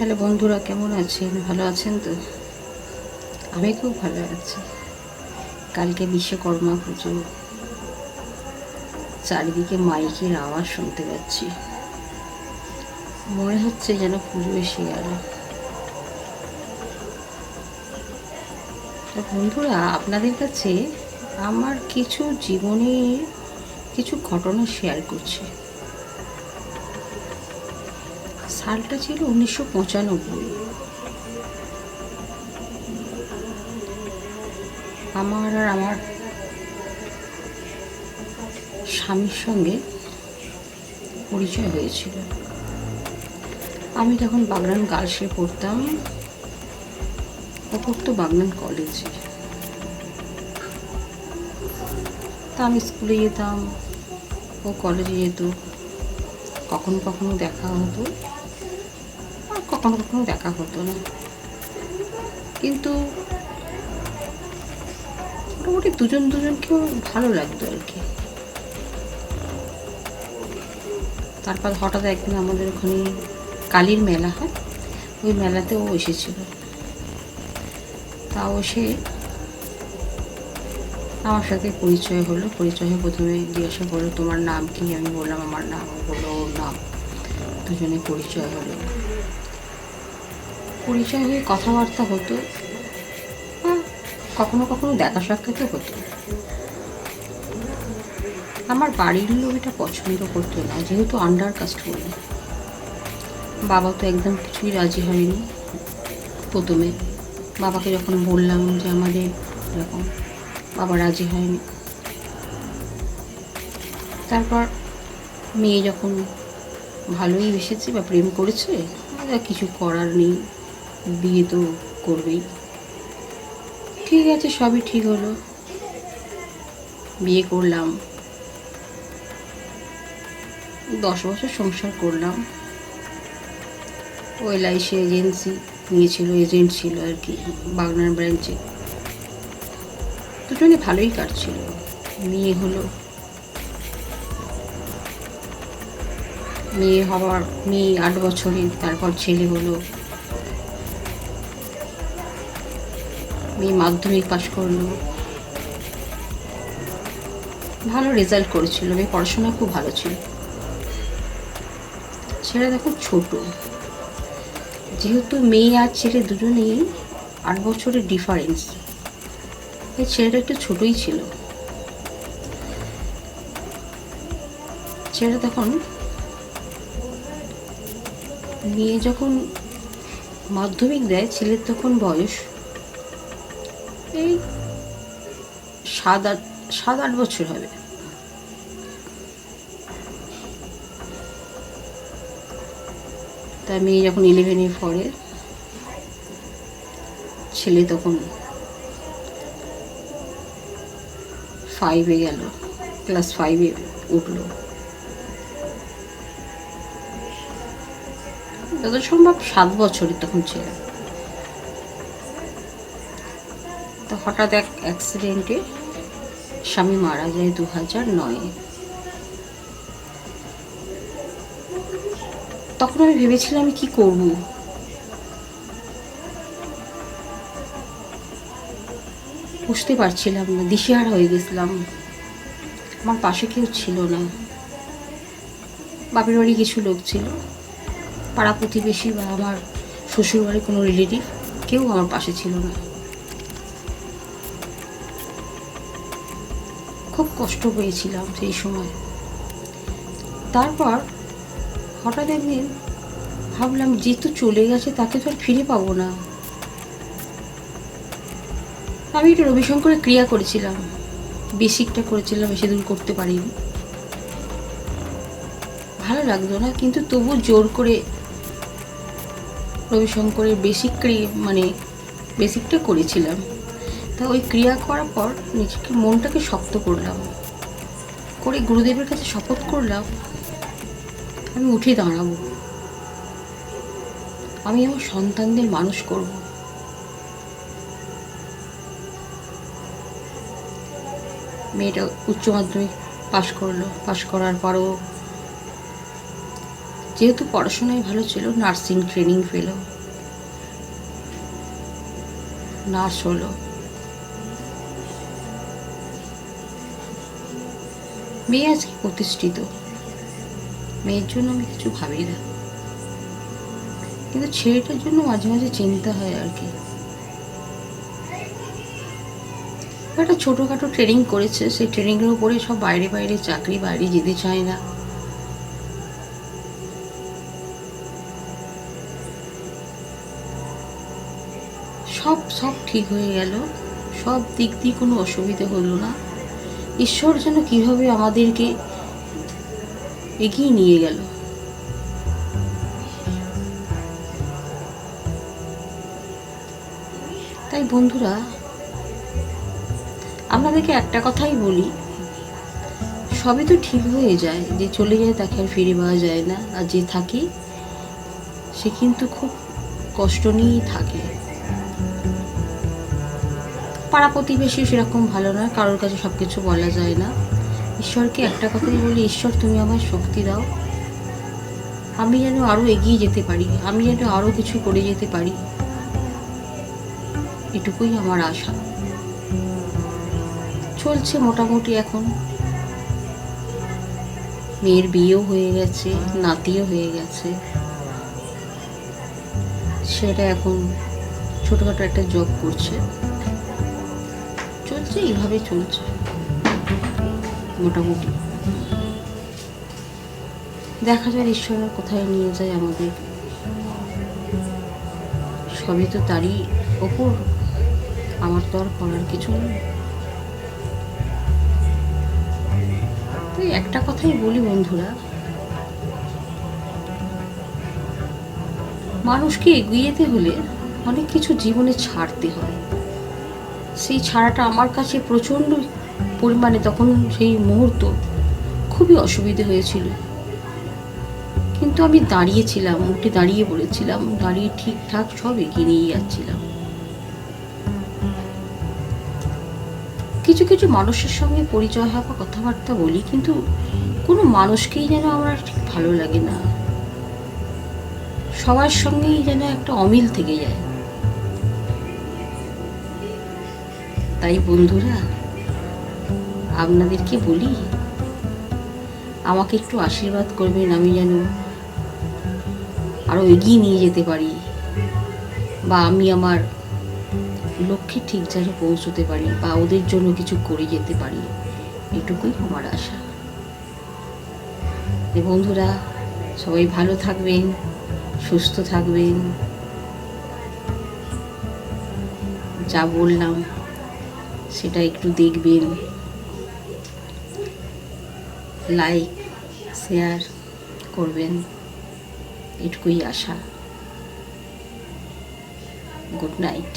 Hello বন্ধুরা, কেমন আছেন? ভালো আছেন তো? আমি খুব ভালো আছি। কালকে বিশ্বকর্মা পুজো, চারিদিকে মাইকের আওয়াজ শুনতে পাচ্ছি। মনে হচ্ছে যেন পুজো এসে গেল। তা বন্ধুরা, আপনাদের কাছে আমার কিছু জীবনের কিছু ঘটনা শেয়ার করছি। সালটা ছিল 1995। আমার আর আমার স্বামীর সঙ্গে পরিচয় হয়েছিল। আমি তখন বাগনান গার্লসে পড়তাম, ও পড়তো বাগনান কলেজে। তা আমি স্কুলে যেতাম, ও কলেজে যেত। কখনো কখনো দেখা হতো, আর কখনো কখনো দেখা হতো না। কিন্তু মোটামুটি দুজন দুজনকেও ভালো লাগতো আর কি। তারপর হঠাৎ একদিন আমাদের ওখানে কালীর মেলা হয়, ওই মেলাতেও এসেছিল। তাও সে আমার সাথে পরিচয় হলো। পরিচয় হয়ে প্রথমে জিজ্ঞাসা করলো, তোমার নাম কি? আমি বললাম আমার নাম। ও বললো ওর নাম। দুজনে পরিচয় হলো। পরিচয় হয়ে কথাবার্তা হতো, কখনো কখনো দেখা সাক্ষাৎও হতো। আমার বাড়ির লোক এটা পছন্দ করতো না, যেহেতু আন্ডার কাস্ট বলে। বাবা তো একদম কিছুই রাজি হয়নি প্রথমে। বাবাকে যখন বললাম যে আমাদের এরকম, বাবা রাজি হয়নি। তারপর মেয়ে যখন ভালোই বেসেছে বা প্রেম করেছে, কিছু করার নেই, বিয়ে তো করবেই। ঠিক আছে, সবই ঠিক হলো, বিয়ে করলাম। 10 বছর সংসার করলাম। ও LIC এজেন্সি নিয়েছিল, এজেন্ট ছিল আর কি, বাগনান ব্রাঞ্চে। দুজনে ভালোই কাটছিল। মেয়ে হলো, মেয়ে 8 বছরে। তারপর ছেলে হলো। মেয়ে মাধ্যমিক পাশ করলো, ভালো রেজাল্ট করেছিল। মেয়ে পড়াশোনা খুব ভালো ছিল। ছেলেটা খুব ছোট, যেহেতু মেয়ে আর ছেলে দুজনেই 8 বছরের ডিফারেন্স, এই ছেলেটা একটু ছোটই ছিল। ছেলেটা তখন, মেয়ে যখন মাধ্যমিক দেয়, ছেলের তখন বয়স এই 7-8 বছর হবে। তাই মেয়ে যখন 11-এ পড়ে, ছেলে তখন 5-এ গেল, ক্লাস 5-এ উঠলো। যত সম্ভব 7 বছরের তখন ছেলে। তো হঠাৎ এক অ্যাক্সিডেন্টে স্বামী মারা যায় 2009-এ। তখন আমি ভেবেছিলাম আমি কি করব। বুঝতে পারছিলাম না, দিশেহারা হয়ে গেছিলাম। আমার পাশে কেউ ছিল না। বাপের বাড়ি কিছু লোক ছিল, পাড়া প্রতিবেশী বা আমার শ্বশুর বাড়ির কোনো রিলেটিভ, কেউ আমার পাশে ছিল না। খুব কষ্ট পেয়েছিলাম সেই সময়। তারপর হঠাৎ একদিন ভাবলাম, যেহেতু চলে গেছে তাকে তো আর ফিরে পাবো না। আমি একটু রবিশঙ্করের ক্রিয়া করেছিলাম, বেসিকটা করেছিলাম, বেশি দূর করতে পারিনি। ভালো লাগতো না, কিন্তু তবু জোর করে রবিশঙ্করের বেসিকটা করেছিলাম। তা ওই ক্রিয়া করার পর নিজেকে, মনটাকে শক্ত করলাম, করে গুরুদেবের কাছে শপথ করলাম আমি উঠে দাঁড়াবো, আমি আমার সন্তানদের মানুষ করব। মেয়েটা উচ্চ মাধ্যমিক পাশ করলো। পাশ করার পরও যেহেতু পড়াশোনায় ভালো ছিল, নার্সিং ট্রেনিং পেল, নার্স হলো। মেয়ে আজকে প্রতিষ্ঠিত, মেয়ের জন্য আমি কিছু ভাবি না, কিন্তু ছেলেটার জন্য মাঝে মাঝে চিন্তা হয় আর কি। একটা ছোটোখাটো ট্রেনিং করেছে, সেই ট্রেনিংয়ের উপরে সব বাইরে বাইরে চাকরি, বাইরে যেতে চায় না। সব সব ঠিক হয়ে গেল, সব দিক দিয়ে কোনো অসুবিধে হলো না। ঈশ্বর যেন কীভাবে আমাদেরকে এগিয়ে নিয়ে গেল। তাই বন্ধুরা, আপনাদেরকে একটা কথাই বলি, সবই তো ঠিক হয়ে যায়, যে চলে যায় তাকে আর ফিরে পাওয়া যায় না, আর যে থাকে সে কিন্তু খুব কষ্ট নিয়েই থাকে। পাড়া প্রতিবেশী সেরকম ভালো নয়, কারোর কাছে সব কিছু বলা যায় না। ঈশ্বরকে একটা কথাই বলি, ঈশ্বর তুমি আমায় শক্তি দাও, আমি যেন আরও এগিয়ে যেতে পারি, আমি যেন আরও কিছু করে যেতে পারি, এটুকুই আমার আশা। চলছে মোটামুটি, এখন মেয়ের বিয়েও হয়ে গেছে, নাতিও হয়ে গেছে, সেটা এখন ছোটোখাটো একটা জব করছে, চলছে এইভাবে চলছে মোটামুটি। দেখা যায় ঈশ্বরের কোথায় নিয়ে যায় আমাদের, সবই তো তারই ওপর, আমার তো আর করার কিছু নেই। তো একটা কথাই বলি বন্ধুরা, মানুষকে এগিয়ে যেতে হলে অনেক কিছু জীবনে ছাড়তে হয়। সেই ছাড়াটা আমার কাছে প্রচণ্ড পরিমাণে তখন সেই মুহূর্ত খুবই অসুবিধে হয়েছিল, কিন্তু আমি দাঁড়িয়েছিলাম, উঠে দাঁড়িয়ে পড়েছিলাম, দাঁড়িয়ে ঠিকঠাক সব এগিয়ে নিয়ে যাচ্ছিলাম। কিছু কিছু মানুষের সঙ্গে পরিচয় হয় বা কথাবার্তা বলি, কিন্তু কোনো মানুষকেই যেন আমার ঠিক ভালো লাগে না, সবার সঙ্গেই যেন একটা অমিল থেকে যায়। তাই বন্ধুরা, আপনাদেরকে বলি, আমাকে একটু আশীর্বাদ করবেন, আমি যেন আরও এগিয়ে নিয়ে যেতে পারি, বা আমি আমার লক্ষ্যে ঠিক যেন পৌঁছতে পারি, বা ওদের জন্য কিছু করে যেতে পারি, এটুকুই আমার আশা। বন্ধুরা, সবাই ভালো থাকবেন, সুস্থ থাকবেন, যা বললাম সেটা একটু দেখবেন, লাইক শেয়ার করবেন, এটুকুই আশা। Good night.